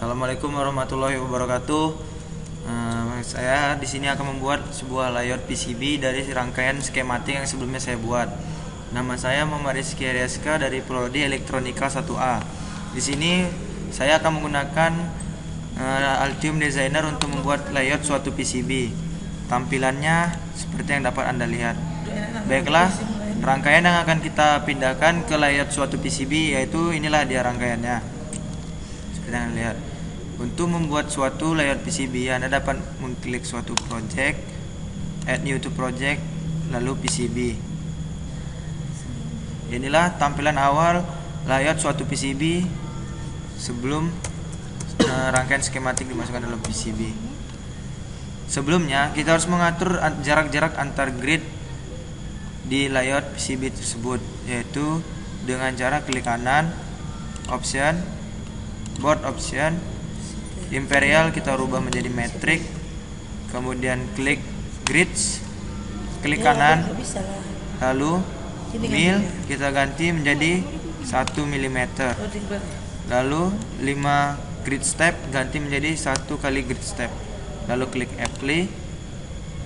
Assalamualaikum warahmatullahi wabarakatuh. Saya di sini akan membuat sebuah layout PCB dari rangkaian skematik yang sebelumnya saya buat. Nama saya Muhammad Rizky Aryaska dari Prodi Elektronika 1A. Di sini saya akan menggunakan Altium Designer untuk membuat layout suatu PCB. Tampilannya seperti yang dapat Anda lihat. Baiklah, rangkaian yang akan kita pindahkan ke layout suatu PCB yaitu inilah dia rangkaiannya. Seperti yang Anda lihat. Untuk membuat suatu layout PCB, Anda dapat mengklik suatu project, add new to project, lalu PCB. Inilah tampilan awal layout suatu PCB sebelum rangkaian skematik dimasukkan dalam PCB. Sebelumnya, kita harus mengatur jarak-jarak antar grid di layout PCB tersebut, yaitu dengan cara klik kanan, option, board option, imperial kita rubah menjadi metric, kemudian klik grids, klik kanan, lalu mil kita ganti menjadi 1 mm, lalu 5 grid step ganti menjadi 1 kali grid step, lalu klik apply.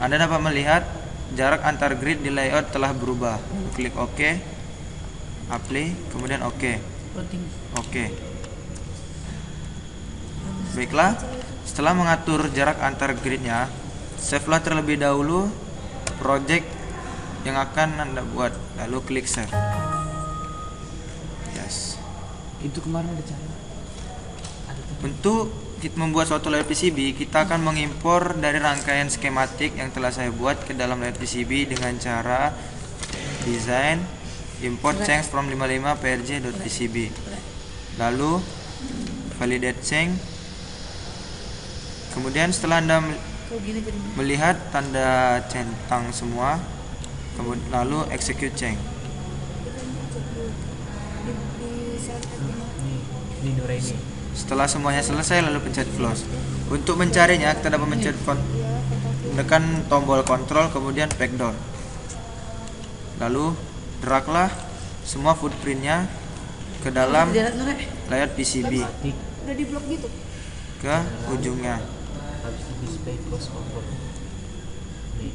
Anda dapat melihat jarak antar grid di layout telah berubah. Klik OK, apply, kemudian OK. Baiklah, setelah mengatur jarak antar gridnya, save-lah terlebih dahulu project yang akan Anda buat, lalu klik save. Yes. Itu kemarin ada cara. Untuk membuat suatu layout PCB, kita akan mengimpor dari rangkaian skematik yang telah saya buat ke dalam layout PCB dengan cara design import change from 55 prj.pcb, lalu validate change. Kemudian setelah Anda melihat tanda centang semua, lalu execute change. Setelah semuanya selesai, lalu pencet close. Untuk mencarinya, kita dapat menekan tombol control, kemudian backdoor. Lalu draglah semua footprintnya ke dalam layout PCB ke ujungnya. Habis display close control. Nih.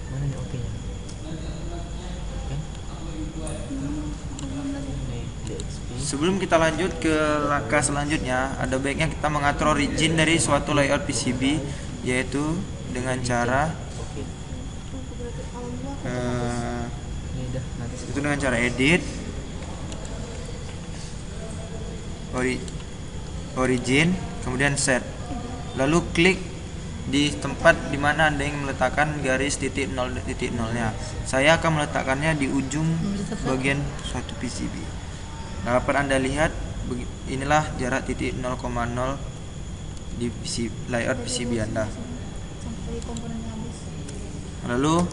Mana nih oke-nya? Oke. Nih, DXP. Sebelum kita lanjut ke langkah selanjutnya, ada baiknya kita mengatur origin dari suatu layout PCB, yaitu dengan cara dengan cara edit, origin, kemudian set, lalu klik di tempat dimana Anda ingin meletakkan garis titik 0.0-nya. Saya akan meletakkannya di ujung bagian suatu PCB. Dapat Anda lihat, inilah jarak titik 0,0 di layout PCB Anda. Lalu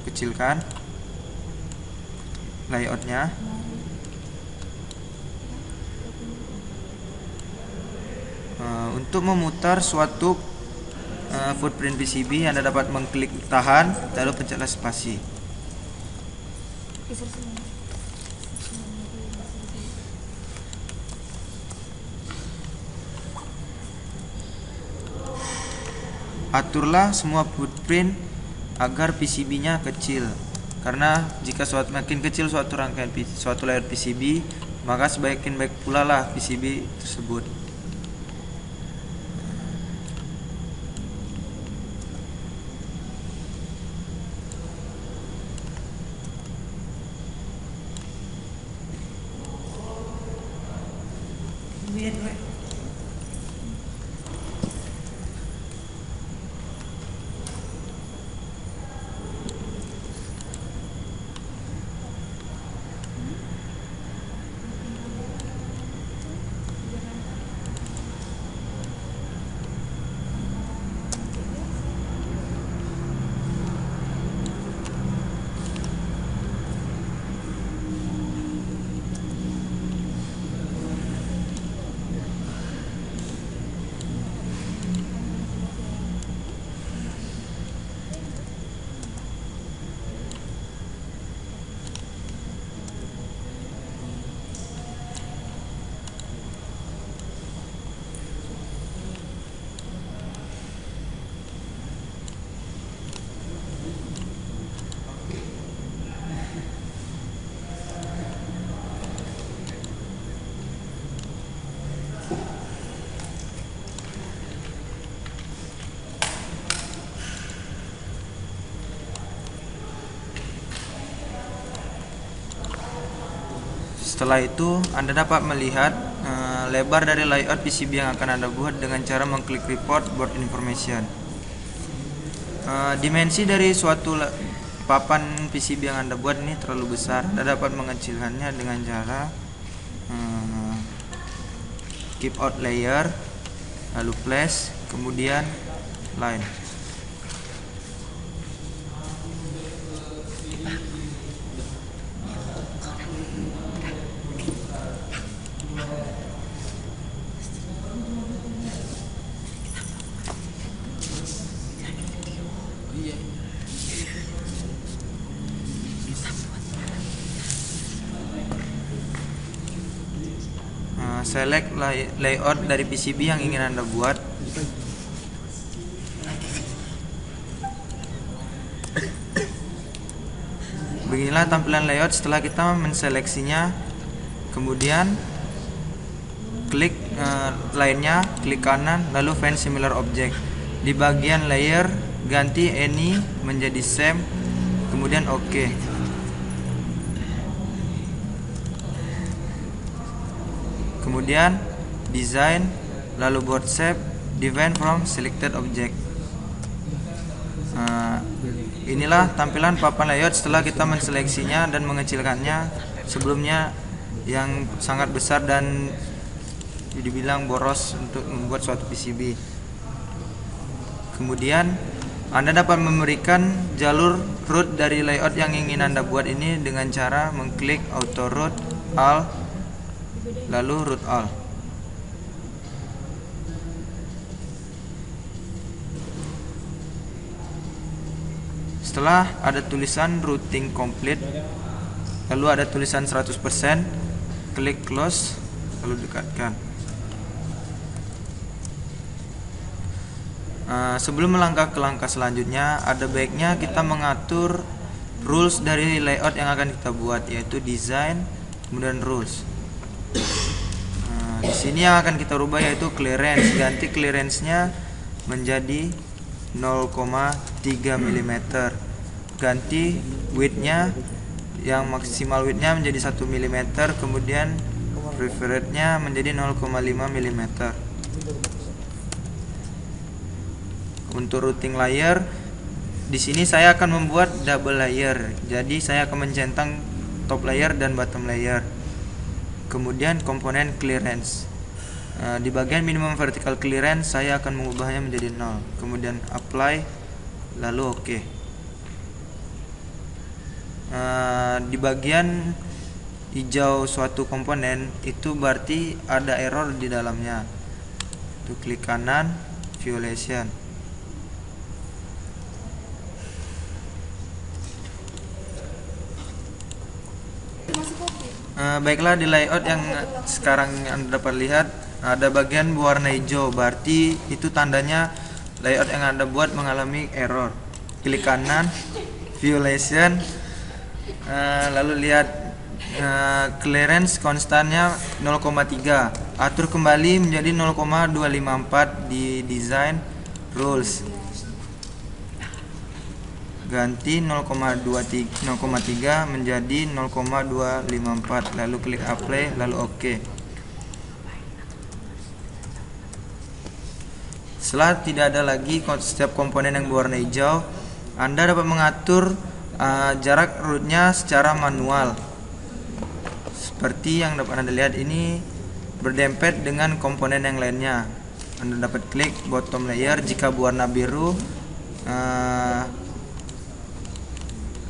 kecilkan layoutnya. Untuk memutar suatu footprint PCB, Anda dapat mengklik tahan, lalu pencetlah spasi. Aturlah semua footprint agar PCB-nya kecil, karena jika makin kecil suatu layout PCB, maka semakin baik pula lah PCB tersebut. Setelah itu Anda dapat melihat lebar dari layout PCB yang akan Anda buat dengan cara mengklik report board information. Dimensi dari suatu papan PCB yang Anda buat ini terlalu besar. Anda dapat mengecilkannya dengan cara keep out layer, lalu place, kemudian line. Select layout dari PCB yang ingin Anda buat. Beginilah tampilan layout setelah kita menseleksinya. Kemudian klik lainnya, klik kanan, lalu find similar object. Di bagian layer ganti any menjadi same, kemudian OK. Kemudian design, lalu board shape, define from selected object. Inilah tampilan papan layout setelah kita menseleksinya dan mengecilkannya. Sebelumnya yang sangat besar dan dibilang boros untuk membuat suatu PCB. Kemudian Anda dapat memberikan jalur root dari layout yang ingin Anda buat ini dengan cara mengklik auto root, alt, lalu root all. Setelah ada tulisan routing complete, lalu ada tulisan 100%, klik close, lalu dekatkan. Sebelum melangkah ke langkah selanjutnya, ada baiknya kita mengatur rules dari layout yang akan kita buat, yaitu design, kemudian rules. Di sini yang akan kita rubah yaitu clearance. Ganti clearance-nya menjadi 0,3 mm. Ganti width-nya, yang maksimal width-nya menjadi 1 mm, kemudian preferred-nya menjadi 0,5 mm. Untuk routing layer, di sini saya akan membuat double layer. Jadi saya akan mencentang top layer dan bottom layer. Kemudian komponen clearance, di bagian minimum vertical clearance saya akan mengubahnya menjadi 0. Kemudian apply, lalu OK. Di bagian hijau suatu komponen itu berarti ada error di dalamnya. Itu klik kanan, violation. Baiklah, di layout yang sekarang Anda dapat lihat ada bagian berwarna hijau, berarti itu tandanya layout yang Anda buat mengalami error. Klik kanan, violation, lalu lihat clearance konstannya 0,3. Atur kembali menjadi 0,254 di design rules. Ganti 0,3 menjadi 0,254, lalu klik apply, lalu OK. Setelah tidak ada lagi setiap komponen yang berwarna hijau, Anda dapat mengatur jarak rootnya secara manual. Seperti yang dapat Anda lihat, ini berdempet dengan komponen yang lainnya. Anda dapat klik bottom layer jika berwarna biru,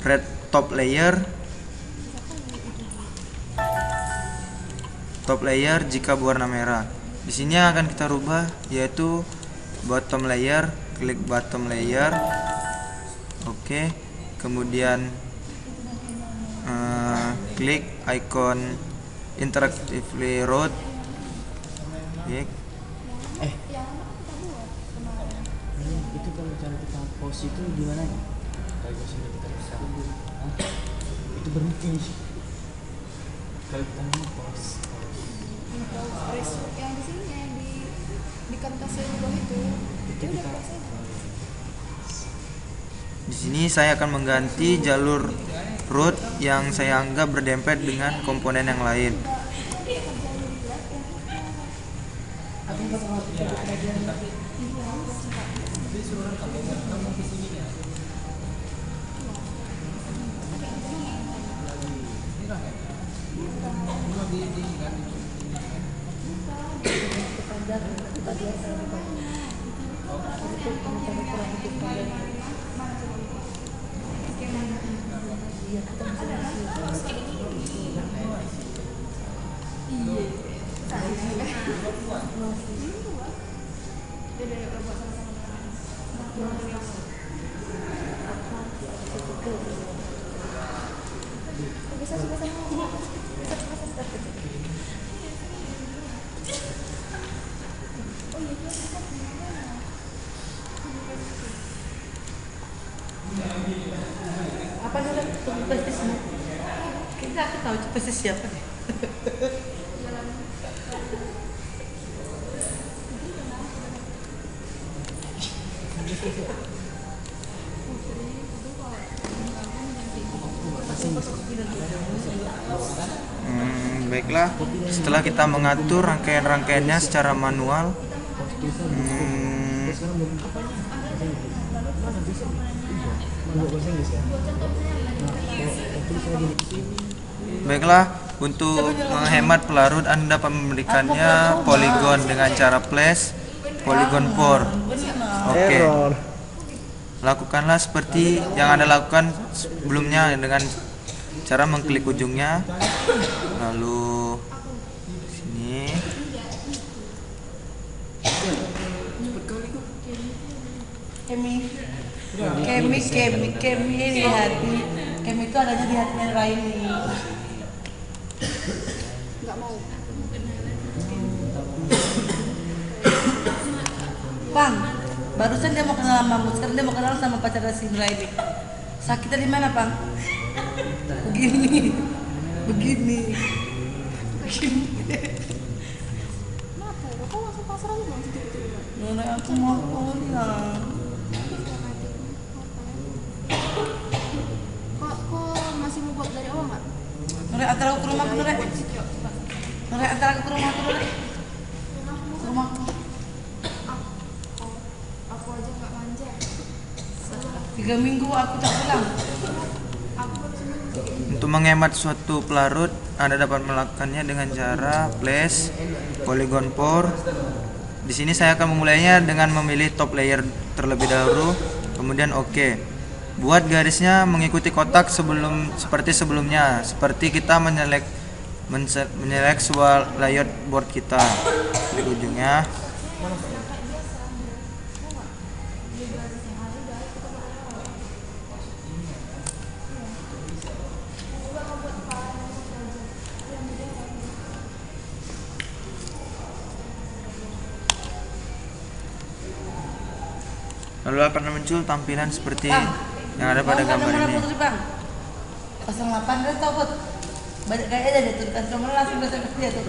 red top layer jika berwarna merah. Di sini yang akan kita rubah yaitu bottom layer, klik bottom layer, oke. Kemudian klik icon interactively route, klik. Itu kalau cara kita pause itu gimana ya? Kalau misalnya kita bisa, itu berhenti. Kalau kita mau pause, yang di sini yang di kertas yang bawah itu kita Di sini saya akan mengganti jalur root yang saya anggap berdempet dengan komponen yang lain. Apa dulu pestisnya? Kayaknya aku tahu itu pestis siapa deh. Baiklah, setelah kita mengatur rangkaian-rangkaiannya secara manual, baiklah, untuk menghemat pelarut Anda dapat memberikannya poligon dengan cara flash, polygon pour. Oke. Lakukanlah seperti yang Anda lakukan sebelumnya dengan cara mengklik ujungnya, lalu sini. Kemi di hati. Kemi itu adanya di hatinya Raini. Nggak mau. Bang, barusan dia mau kenal sama kamu, sekarang dia mau kenal sama pacarnya si Raini. Sakitnya di mana, Bang? Begini. Kenapa? Kok langsung pasrah aja bang tiba-tiba? Nenek aku mau pulang. Kok masih mau buat dari awal nggak? Nenek antar aku ke rumahku, Nenek. Nenek antar aku ke rumahku, Nenek. Ke rumahku. Aku aja nggak manja. 3 minggu aku tak pulang. Aku baru seminggu. Untuk menghemat suatu pelarut, Anda dapat melakukannya dengan cara flash, polygon pour. Di sini saya akan memulainya dengan memilih top layer terlebih dahulu, kemudian oke. Buat garisnya mengikuti kotak seperti sebelumnya, seperti kita menyelek sebuah layout board kita. Di ujungnya. Lalu akan muncul tampilan seperti yang ada pada gambar ini. Putri, Bang. 08 kan tau, Bud. Banyak kayaknya ada tuh, customer langsung ke dia tuh.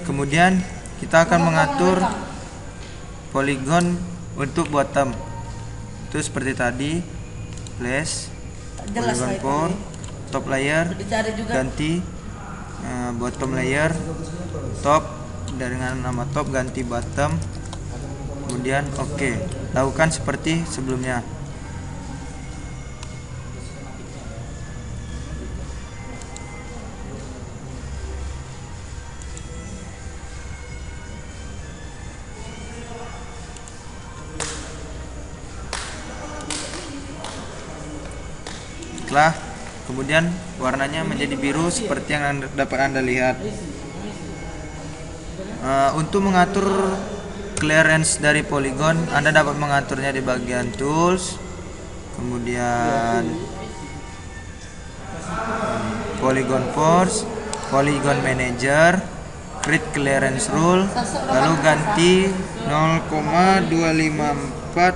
Kemudian kita akan mengatur polygon untuk bottom. Itu seperti tadi, flash, Jelas polygon lah itu. pour, top layer, Dicari juga. ganti bottom layer, top dengan nama top ganti bottom, kemudian oke. Lakukan seperti sebelumnya. Setelah kemudian warnanya menjadi biru seperti yang dapat Anda lihat. Untuk mengatur clearance dari polygon, Anda dapat mengaturnya di bagian tools, kemudian polygon force, polygon manager, create clearance rule, lalu ganti 0,254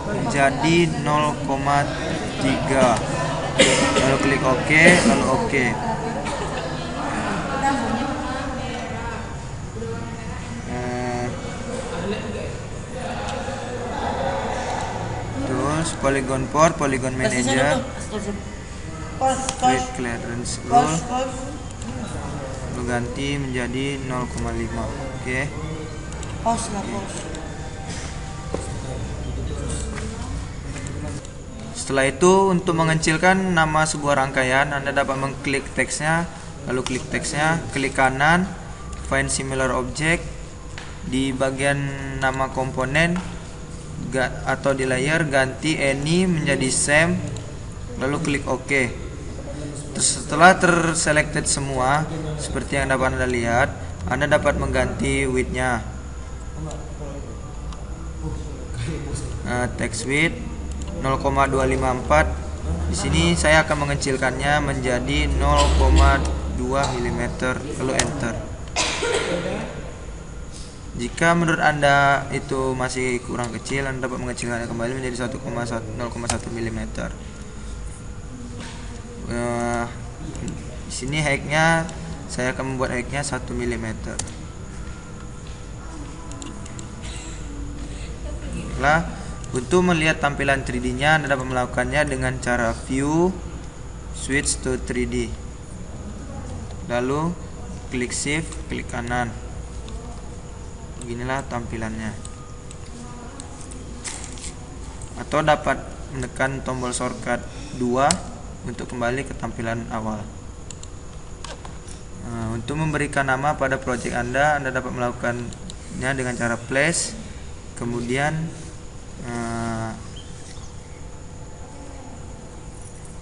menjadi 0,3, lalu klik OK, lalu OK. Terus polygon port, polygon manager, width clearance rule, lu ganti menjadi 0,5. Oke. Pause lah, pause. Setelah itu, untuk mengecilkan nama sebuah rangkaian, Anda dapat mengklik teksnya, lalu klik teksnya, klik kanan, find similar object, di bagian nama komponen atau di layer ganti any menjadi same, lalu klik OK. Terus setelah terselected semua, seperti yang dapat Anda lihat, Anda dapat mengganti width-nya. Text width 0,254. Di sini saya akan mengecilkannya menjadi 0,2 mm, lalu enter. Jika menurut Anda itu masih kurang kecil, Anda dapat mengecilkannya kembali menjadi 0,1 mm. Di sini height-nya saya akan membuat height-nya 1 mm. Untuk melihat tampilan 3D-nya, Anda dapat melakukannya dengan cara view, switch to 3D, lalu klik shift, klik kanan. Beginilah tampilannya. Atau dapat menekan tombol shortcut 2 untuk kembali ke tampilan awal. Untuk memberikan nama pada project Anda dapat melakukannya dengan cara place, kemudian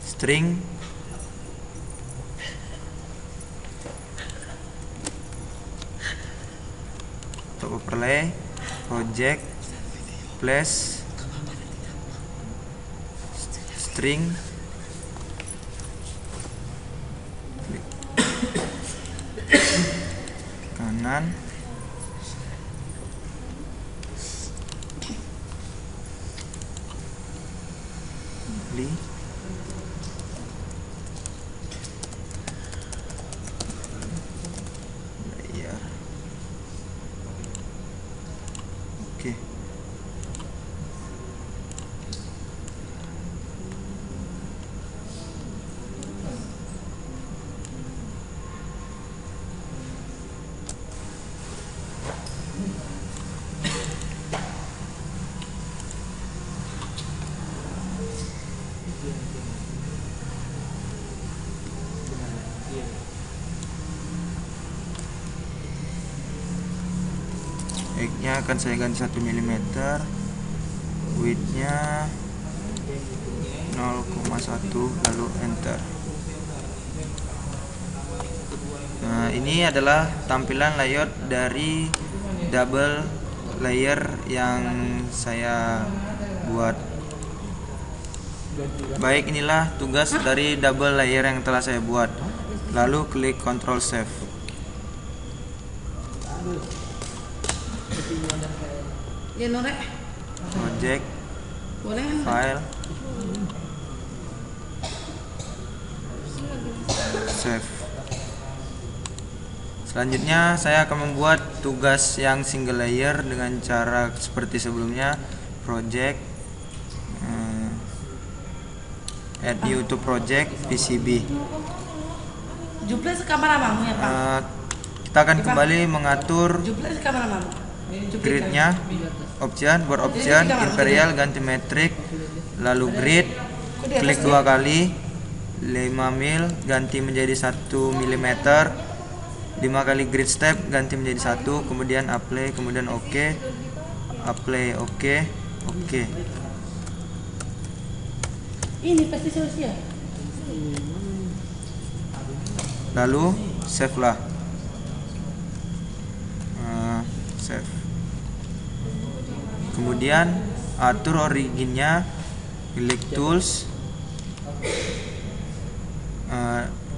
string, atau overlay, project, place, string, klik kanan, layer. Oke. Height-nya akan saya ganti 1 mm, width-nya 0,1, lalu enter. Nah, ini adalah tampilan layout dari double layer yang saya buat. Baik, inilah tugas dari double layer yang telah saya buat. Lalu klik Ctrl Save. Ya Norek, Project, boleh kan? file, save. Selanjutnya saya akan membuat tugas yang single layer dengan cara seperti sebelumnya. Project, add new to project, PCB. Juples kamar amamu ya Pak? Kita akan kembali mengatur Juples kamar amamu. grid-nya, option, board option, imperial, ganti metrik, lalu grid, klik 2 kali, 5 mil, ganti menjadi 1 mm, 5 kali grid step, ganti menjadi 1, kemudian apply, kemudian OK, apply, OK, OK. Ini pasti selesai. Lalu save lah. Save. Kemudian atur originnya, klik tools,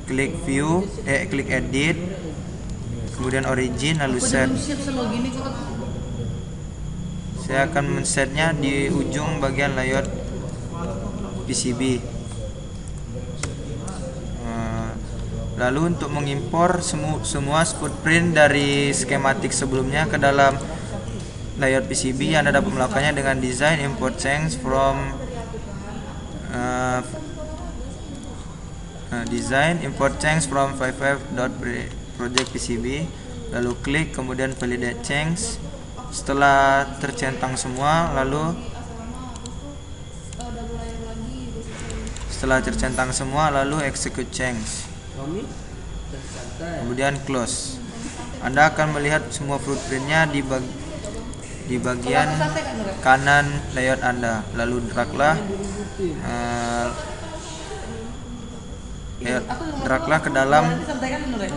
klik view, klik edit, kemudian origin, lalu set. Saya akan men-setnya di ujung bagian layout PCB. Lalu untuk mengimpor semua footprint dari skematik sebelumnya ke dalam layout PCB, Anda dapat melakukannya dengan design import change from design, import change from 55.project PCB, lalu klik, kemudian validate change. Setelah tercentang semua, lalu execute change, Romi santai. kemudian close. Anda akan melihat semua footprintnya di bagian Kalau aku santai kan, Nure? kanan layout Anda. Lalu draglah draglah ke dalam Nanti santai kan, Nure?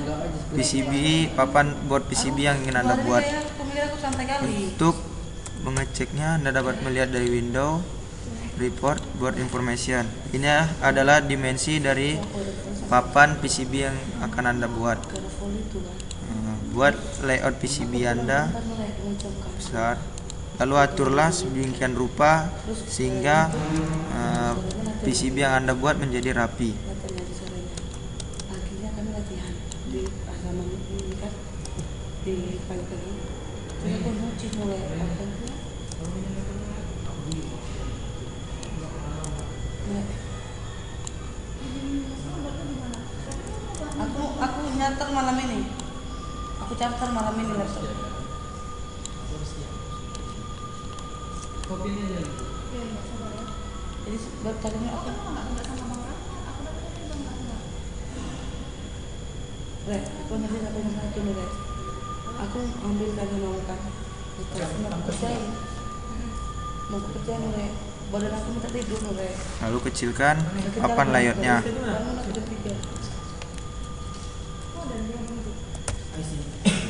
PCB, papan board PCB yang ingin Anda buat. Aku santai kali. Untuk mengeceknya, Anda dapat melihat dari window report board information. Ini adalah dimensi dari papan PCB yang akan Anda buat. Buat layout PCB Anda besar, lalu aturlah sedemikian rupa sehingga PCB yang Anda buat menjadi rapi. Akhirnya kami latihan di asrama ini kan, di pagi-pagi. Jadi aku nyuci mulai aku nyarter malam ini. Aku charter malam ini laptop. Jadi baru tadinya aku aku nanti sampai satu nih, aku ambil kagak mau kan, mau kerjain, nih, badan aku minta tidur nih. Lalu kecilkan papan layoutnya.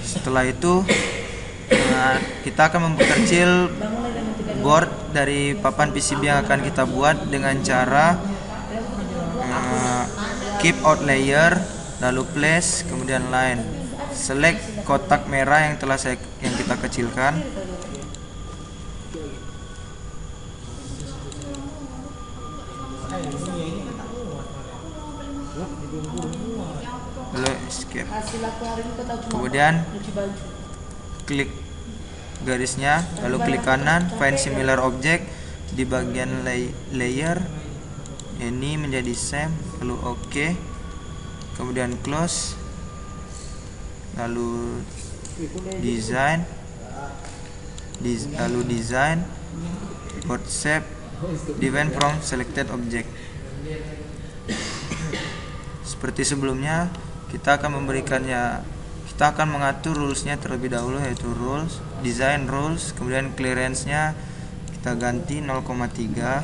Setelah itu kita akan memperkecil board dari papan PCB yang akan kita buat dengan cara keep out layer, lalu place, kemudian line. Select kotak merah yang kita kecilkan. Lalu escape. Kemudian klik garisnya, lalu klik kanan, find similar object di bagian layer. Ini menjadi same, lalu OK. Kemudian close. Lalu design, import shape, define from selected object. Seperti sebelumnya, kita akan mengatur rulesnya terlebih dahulu, yaitu rules, design rules, kemudian clearance-nya kita ganti 0,3,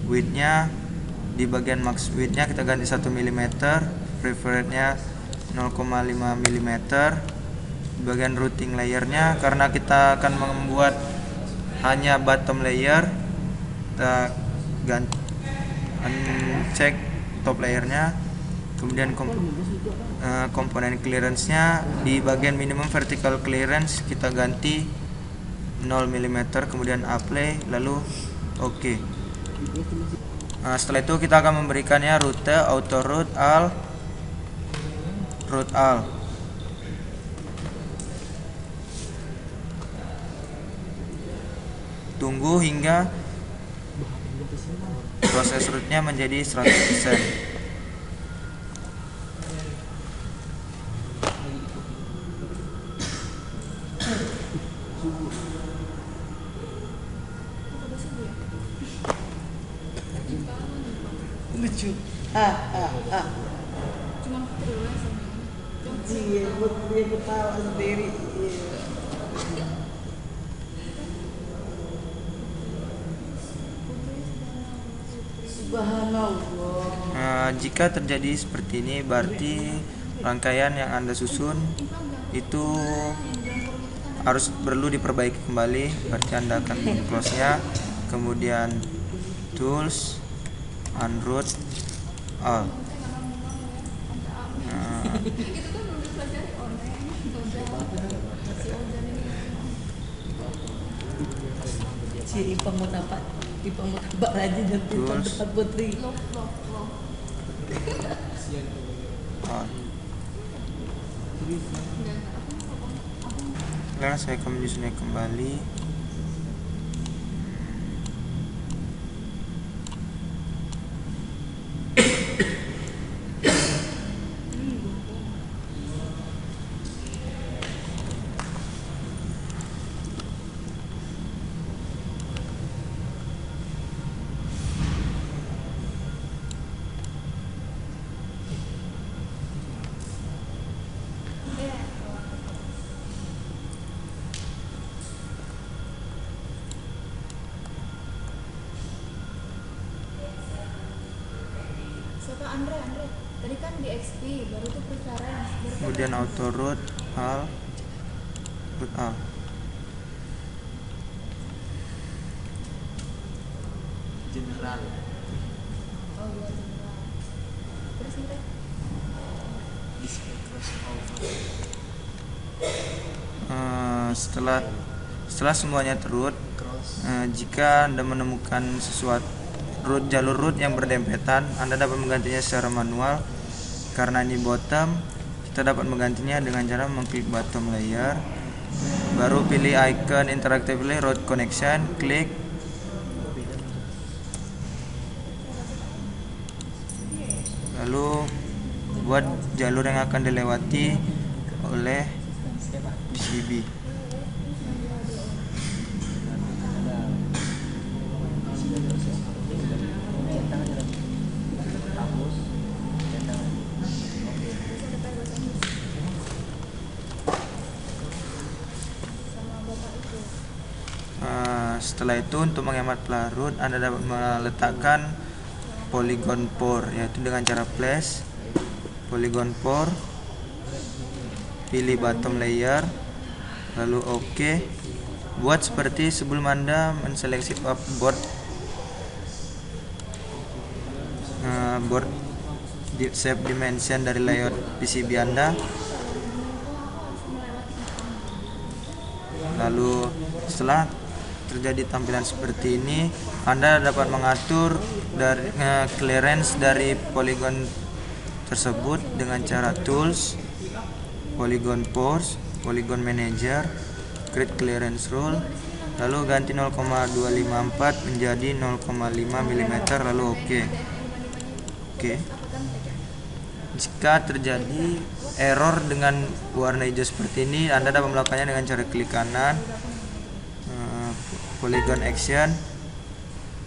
width-nya di bagian max width-nya kita ganti 1 mm, preferred-nya 0,5 mm. Di bagian routing layer-nya, karena kita akan membuat hanya bottom layer, kita ganti cek top layernya. Kemudian komponen clearance-nya di bagian minimum vertical clearance kita ganti 0 mm, kemudian apply, lalu OK. Setelah itu kita akan memberikannya rute, auto route, route all. Tunggu hingga proses root-nya menjadi 100%. Lucu. Cuma terus Iya, buat dia ketawa sendiri. Subhanallah. Jika terjadi seperti ini, berarti rangkaian yang Anda susun itu harus perlu diperbaiki kembali. Berarti Anda akan close-nya, kemudian tools, unroot all. Si Ipang mau tapak aja dan Tools. tempat putri. Sekarang saya akan menyusunnya kembali. Andre. Tadi kan di XP, baru tuh preference. kemudian auto root al. General. Oh, buat general. Terus Andre? Display crossover. Setelah semuanya terroot, Cross. jika Anda menemukan jalur root yang berdempetan, Anda dapat menggantinya secara manual. Karena ini bottom, kita dapat menggantinya dengan cara mengklik bottom layer, baru pilih icon interactively root connection, klik, lalu buat jalur yang akan dilewati oleh PCB. Setelah itu, untuk menghemat pelarut, Anda dapat meletakkan polygon pore, yaitu dengan cara place polygon pore, pilih bottom layer, lalu OK. Buat seperti sebelum Anda menseleksi board shape dimension dari layout PCB Anda. Lalu setelah terjadi tampilan seperti ini, Anda dapat mengatur dari clearance dari polygon tersebut dengan cara tools, polygon pores, polygon manager, create clearance rule, lalu ganti 0,254 menjadi 0,5 mm, lalu OK. Jika terjadi error dengan warna hijau seperti ini, Anda dapat melakukannya dengan cara klik kanan, polygon action,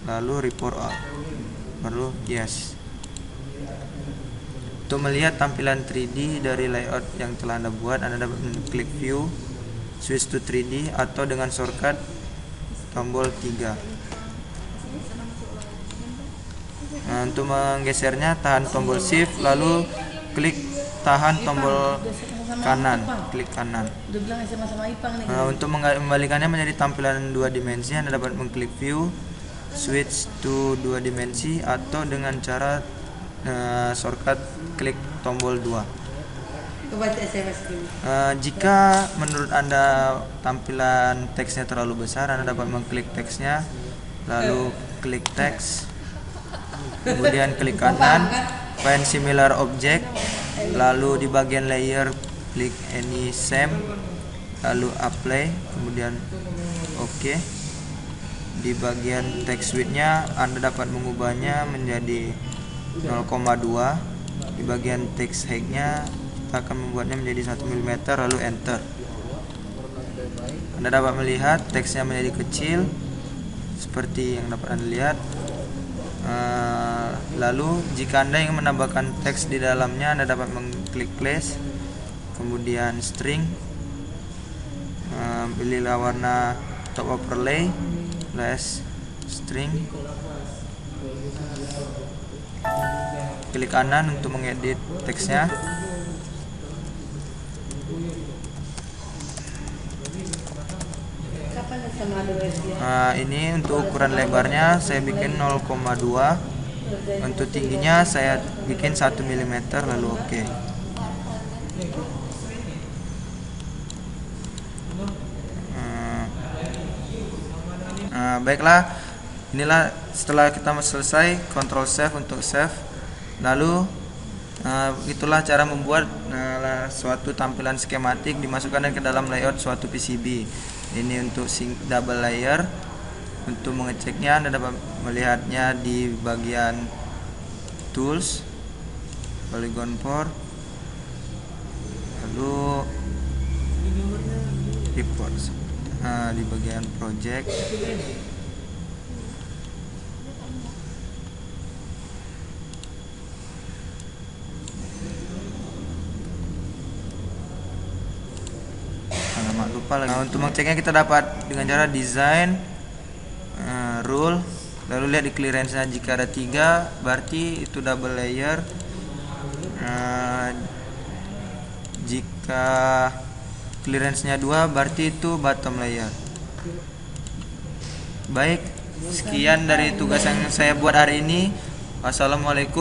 lalu report all, baru yes. Untuk melihat tampilan 3D dari layout yang telah Anda buat, Anda dapat mengklik view, switch to 3D, atau dengan shortcut tombol 3. Untuk menggesernya, tahan tombol shift, lalu klik tahan tombol kanan, klik kanan. Udah bilang sama-sama Ipang nih. Untuk membalikannya menjadi tampilan 2 dimensi, Anda dapat mengklik view, switch to 2 dimensi, atau dengan cara shortcut klik tombol 2. Baca SMS dulu. Jika menurut Anda tampilan teksnya terlalu besar, Anda dapat mengklik teksnya, lalu klik teks, kemudian klik kanan, find similar object, lalu di bagian layer klik any same, lalu apply, kemudian OK. Di bagian text width-nya Anda dapat mengubahnya menjadi 0,2. Di bagian text height-nya kita akan membuatnya menjadi 1 mm, lalu enter. Anda dapat melihat teksnya menjadi kecil seperti yang dapat Anda lihat. Lalu jika Anda ingin menambahkan teks di dalamnya, Anda dapat mengklik place, kemudian string, pilihlah warna top overlay, slash string, klik kanan untuk mengedit teksnya. Kapan ya sama AWS ya? Ini untuk ukuran lebarnya saya bikin 0,2, untuk tingginya saya bikin 1 mm, lalu OK. Baiklah, inilah setelah kita selesai, Ctrl save untuk save. Lalu itulah cara membuat suatu tampilan skematik dimasukkan ke dalam layout suatu PCB. Ini untuk double layer. Untuk mengeceknya, Anda dapat melihatnya di bagian tools, polygon pore, lalu reports, di bagian project. Lupa lagi. Untuk mengeceknya kita dapat dengan cara design, rule, lalu lihat di clearance-nya. Jika ada 3 berarti itu double layer, Jika clearance-nya 2 berarti itu bottom layer. Baik, sekian dari tugas yang saya buat hari ini. Wassalamualaikum.